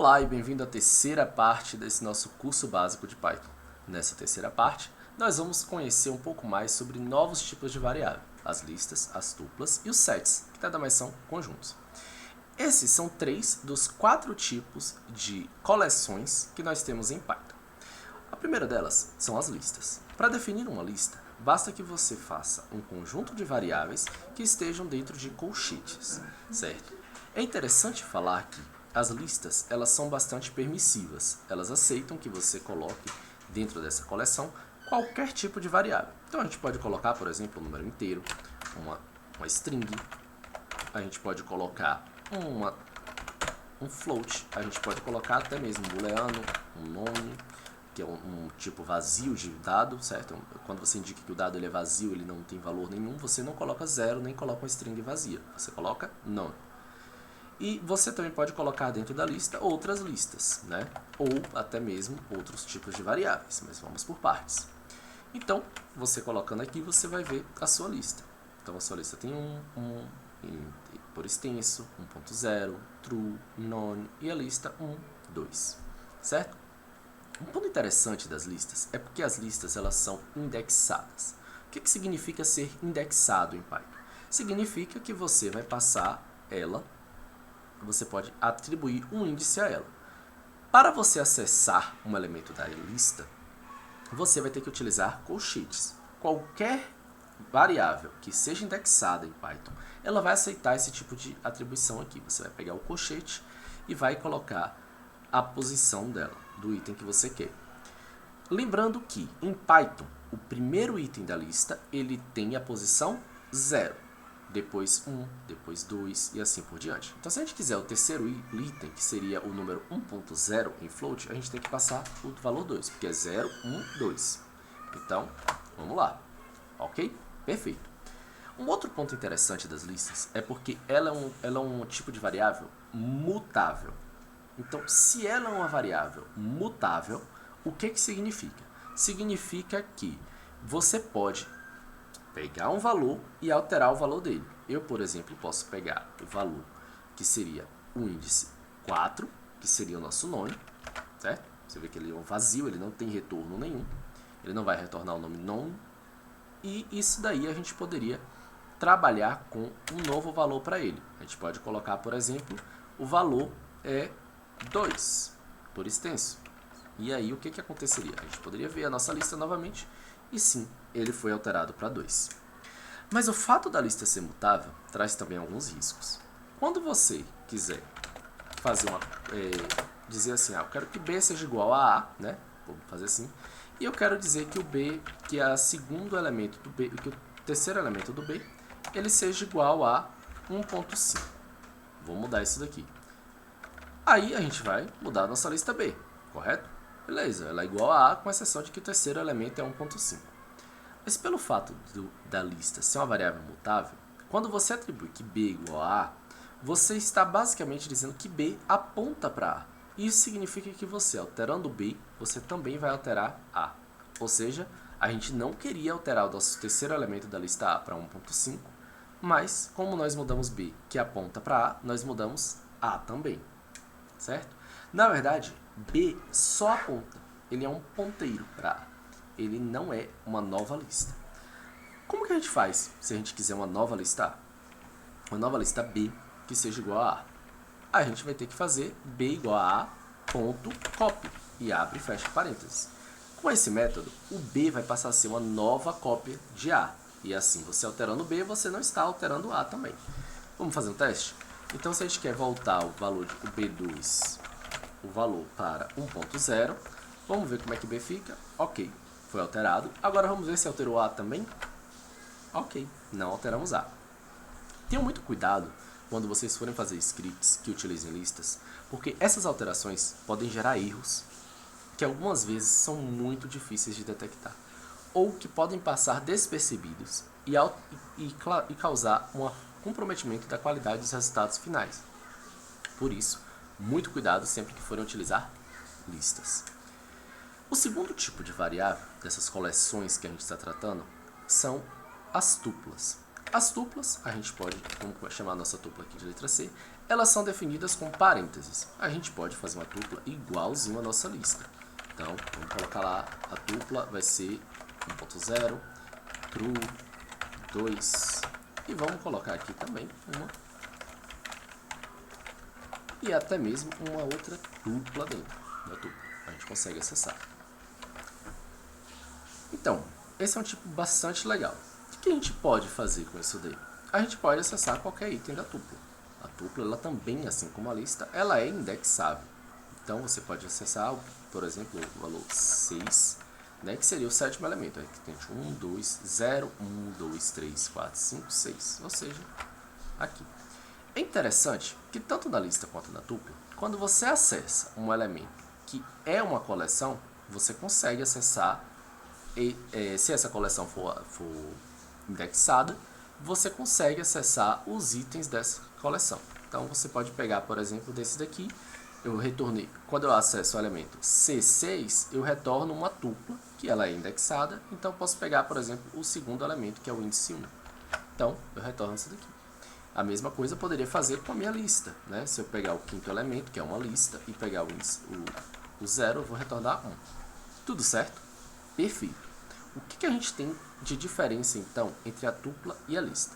Olá e bem-vindo à terceira parte desse nosso curso básico de Python. Nessa terceira parte, nós vamos conhecer um pouco mais sobre novos tipos de variável, as listas, as tuplas e os sets, que nada mais são conjuntos. Esses são 3 dos 4 tipos de coleções que nós temos em Python. A primeira delas são as listas. Para definir uma lista, basta que você faça um conjunto de variáveis que estejam dentro de colchetes, certo? É interessante falar que as listas, elas são bastante permissivas. Elas aceitam que você coloque dentro dessa coleção qualquer tipo de variável. Então a gente pode colocar, por exemplo, um número inteiro, uma string, a gente pode colocar um float, a gente pode colocar até mesmo um booleano, um nome, que é um tipo vazio de dado, certo? Quando você indica que o dado ele é vazio, ele não tem valor nenhum, você não coloca zero, nem coloca uma string vazia, você coloca none. E você também pode colocar dentro da lista outras listas, né? Ou até mesmo outros tipos de variáveis, mas vamos por partes. Então, você colocando aqui, você vai ver a sua lista. Então, a sua lista tem por extenso, 1.0, true, none e a lista 1, 2, certo? Um ponto interessante das listas é porque as listas elas são indexadas. O que significa ser indexado em Python? Significa que você vai passar ela, você pode atribuir um índice a ela. Para você acessar um elemento da lista, você vai ter que utilizar colchetes. Qualquer variável que seja indexada em Python, ela vai aceitar esse tipo de atribuição aqui. Você vai pegar o colchete e vai colocar a posição dela, do item que você quer. Lembrando que em Python, o primeiro item da lista, ele tem a posição 0. Depois 1, depois 2 e assim por diante. Então, se a gente quiser o terceiro item, que seria o número 1.0 em float, a gente tem que passar o valor 2, porque é 0, 1, 2. Então, vamos lá. Ok? Perfeito. Um outro ponto interessante das listas é porque ela é um tipo de variável mutável. Então, se ela é uma variável mutável, o que significa? Significa que você pode pegar um valor e alterar o valor dele. Eu, por exemplo, posso pegar o valor que seria o índice 4, que seria o nosso nome, certo? Você vê que ele é um vazio, ele não tem retorno nenhum, ele não vai retornar o nome nome, e isso daí a gente poderia trabalhar com um novo valor para ele. A gente pode colocar, por exemplo, o valor é 2, por extenso. E aí o que aconteceria? A gente poderia ver a nossa lista novamente e sim, ele foi alterado para 2. Mas o fato da lista ser mutável traz também alguns riscos. Quando você quiser fazer dizer assim, eu quero que B seja igual a A, né? Vamos fazer assim. E eu quero dizer que o B, que é o segundo elemento do B, que o terceiro elemento do B, ele seja igual a 1.5. Vou mudar isso daqui. Aí a gente vai mudar a nossa lista B, correto? Beleza, ela é igual a A, com exceção de que o terceiro elemento é 1.5. Mas pelo fato da lista ser uma variável mutável, quando você atribui que B é igual a A, você está basicamente dizendo que B aponta para A. Isso significa que você, alterando B, você também vai alterar A. Ou seja, a gente não queria alterar o nosso terceiro elemento da lista A para 1.5, mas como nós mudamos B, que aponta para A, nós mudamos A também, certo? Na verdade, B só aponta, ele é um ponteiro para A. Ele não é uma nova lista. Como que a gente faz se a gente quiser uma nova lista A? Uma nova lista B que seja igual a A. A gente vai ter que fazer B igual a A.copy e abre e fecha parênteses. Com esse método, o B vai passar a ser uma nova cópia de A. E assim, você alterando B, você não está alterando A também. Vamos fazer um teste? Então, se a gente quer voltar o valor de B2, o valor para 1.0, vamos ver como é que B fica. Ok, foi alterado. Agora vamos ver se alterou A também. Ok, não alteramos A. Tenham muito cuidado quando vocês forem fazer scripts que utilizem listas, porque essas alterações podem gerar erros que algumas vezes são muito difíceis de detectar, ou que podem passar despercebidos e causar um comprometimento da qualidade dos resultados finais. Por isso, muito cuidado sempre que forem utilizar listas. O segundo tipo de variável, dessas coleções que a gente está tratando, são as tuplas. As tuplas, a gente pode, vamos chamar a nossa tupla aqui de letra C, elas são definidas com parênteses. A gente pode fazer uma tupla igualzinho à nossa lista. Então, vamos colocar lá, a tupla vai ser 1.0, true, 2, e vamos colocar aqui também uma, e até mesmo uma outra tupla dentro da tupla. A gente consegue acessar. Então, esse é um tipo bastante legal. O que a gente pode fazer com isso daí? A gente pode acessar qualquer item da tupla. A tupla, ela também, assim como a lista, ela é indexável. Então, você pode acessar, por exemplo, o valor 6, né, que seria o sétimo elemento. Aqui tem 1, 2, 0, 1, 2, 3, 4, 5, 6. Ou seja, aqui. É interessante que tanto na lista quanto na tupla, quando você acessa um elemento que é uma coleção, você consegue acessar, se essa coleção for indexada, você consegue acessar os itens dessa coleção. Então, você pode pegar, por exemplo, desse daqui. Eu retornei, quando eu acesso o elemento C6, eu retorno uma tupla, que ela é indexada. Então, eu posso pegar, por exemplo, o segundo elemento, que é o índice 1. Então, eu retorno isso daqui. A mesma coisa eu poderia fazer com a minha lista, né? Se eu pegar o quinto elemento, que é uma lista, e pegar o 0, eu vou retornar 1. Tudo certo? Perfeito. O que a gente tem de diferença, então, entre a tupla e a lista?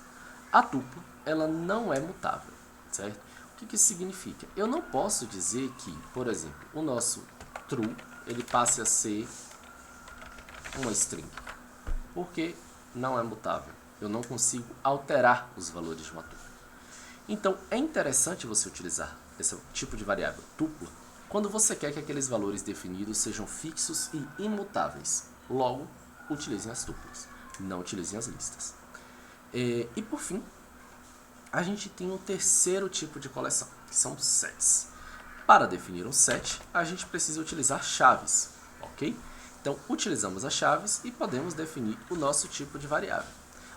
A tupla, ela não é mutável, certo? O que isso significa? Eu não posso dizer que, por exemplo, o nosso true, ele passe a ser uma string, porque não é mutável. Eu não consigo alterar os valores de uma tupla. Então, é interessante você utilizar esse tipo de variável tupla quando você quer que aqueles valores definidos sejam fixos e imutáveis. Logo, utilizem as tuplas, não utilizem as listas. E por fim, a gente tem um terceiro tipo de coleção, que são sets. Para definir um set, a gente precisa utilizar chaves, ok? Então, utilizamos as chaves e podemos definir o nosso tipo de variável.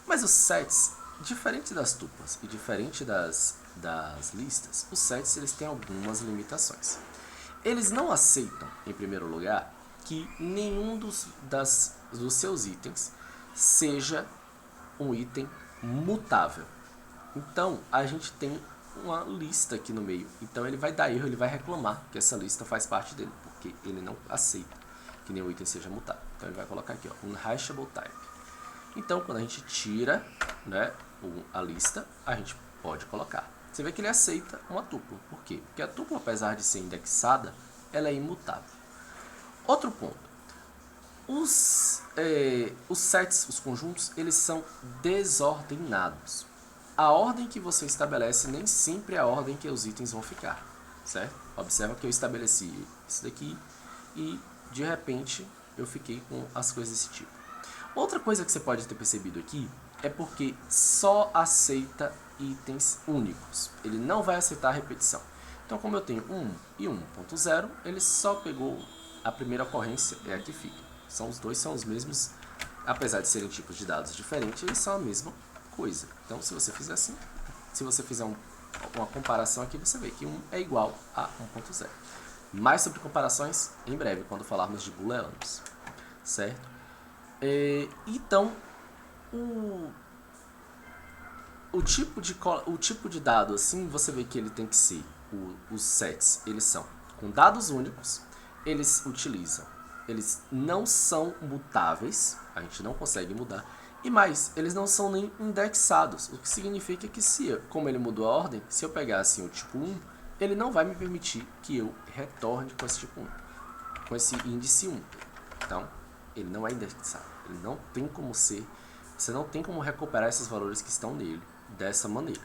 Mas os sets, diferente das tuplas e diferente das listas, os sets eles têm algumas limitações. Eles não aceitam, em primeiro lugar, que nenhum dos seus itens seja um item mutável. Então, a gente tem uma lista aqui no meio. Então, ele vai dar erro, ele vai reclamar que essa lista faz parte dele, porque ele não aceita que nenhum item seja mutável. Então, ele vai colocar aqui, ó, unhashable type. Então, quando a gente tira, né, a lista, a gente pode colocar. Você vê que ele aceita uma tupla. Por quê? Porque a tupla, apesar de ser indexada, ela é imutável. Outro ponto. Os sets, os conjuntos, eles são desordenados. A ordem que você estabelece nem sempre é a ordem que os itens vão ficar, certo? Observa que eu estabeleci isso daqui e, de repente, eu fiquei com as coisas desse tipo. Outra coisa que você pode ter percebido aqui é porque só aceita itens únicos. Ele não vai aceitar repetição. Então, como eu tenho 1 e 1.0, ele só pegou a primeira ocorrência, é a que fica. Os dois são os mesmos, apesar de serem tipos de dados diferentes, eles são a mesma coisa. Então, se você fizer assim, se você fizer uma comparação aqui, você vê que 1 é igual a 1.0. Mais sobre comparações em breve, quando falarmos de booleanos, certo? Então, o tipo de dado, assim, você vê que ele tem que ser, os sets, eles são com dados únicos, eles não são mutáveis, a gente não consegue mudar, e mais, eles não são nem indexados, o que significa que como ele mudou a ordem, se eu pegar assim o tipo 1, ele não vai me permitir que eu retorne com esse tipo 1, com esse índice 1. Então, ele não é indexado, ele não tem como ser, você não tem como recuperar esses valores que estão nele dessa maneira.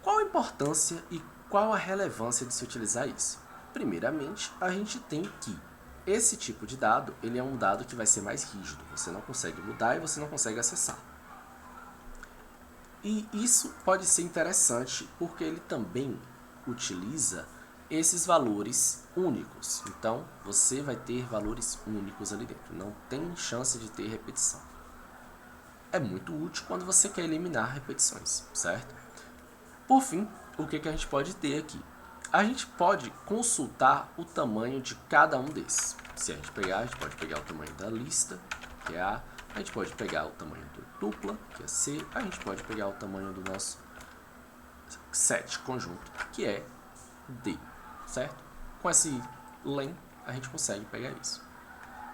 Qual a importância e qual a relevância de se utilizar isso? Primeiramente, a gente tem que esse tipo de dado, ele é um dado que vai ser mais rígido, você não consegue mudar e você não consegue acessar. E isso pode ser interessante porque ele também utiliza esses valores únicos. Então, você vai ter valores únicos ali dentro, não tem chance de ter repetição. É muito útil quando você quer eliminar repetições, certo? Por fim, o que a gente pode ter aqui? A gente pode consultar o tamanho de cada um desses. Se a gente pode pegar o tamanho da lista, que é A gente pode pegar o tamanho do dupla, que é C, a gente pode pegar o tamanho do nosso set conjunto, que é D, certo? Com esse len, a gente consegue pegar isso.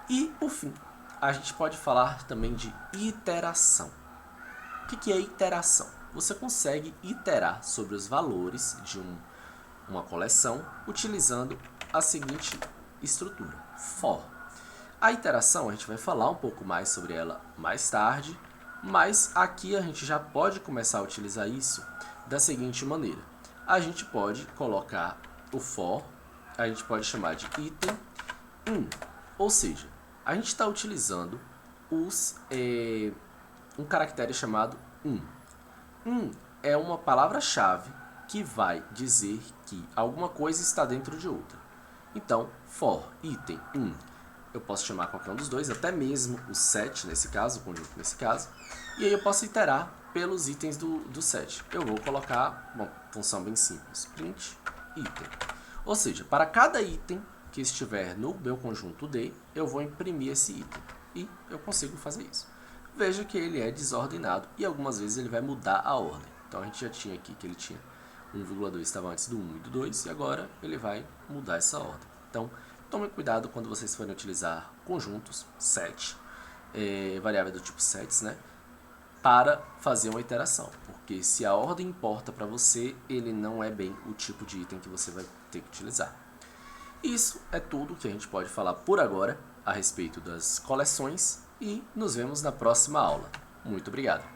E, por fim, a gente pode falar também de iteração. O que é iteração? Você consegue iterar sobre os valores de uma coleção utilizando a seguinte estrutura, for. A iteração, a gente vai falar um pouco mais sobre ela mais tarde, mas aqui a gente já pode começar a utilizar isso da seguinte maneira. A gente pode colocar o for, a gente pode chamar de item in, ou seja, a gente está utilizando um caractere chamado in. In é uma palavra-chave que vai dizer que alguma coisa está dentro de outra. Então, for item in, eu posso chamar qualquer um dos dois, até mesmo o set nesse caso, o conjunto nesse caso, e aí eu posso iterar pelos itens do set. Eu vou colocar uma função bem simples, print item. Ou seja, para cada item que estiver no meu conjunto D, eu vou imprimir esse item. E eu consigo fazer isso. Veja que ele é desordenado e algumas vezes ele vai mudar a ordem. Então a gente já tinha aqui que ele tinha 1,2 estava antes do 1 e do 2 e agora ele vai mudar essa ordem. Então tome cuidado quando vocês forem utilizar conjuntos, set, variável do tipo sets, né, para fazer uma iteração. Porque se a ordem importa para você, ele não é bem o tipo de item que você vai ter que utilizar. Isso é tudo que a gente pode falar por agora a respeito das coleções e nos vemos na próxima aula. Muito obrigado!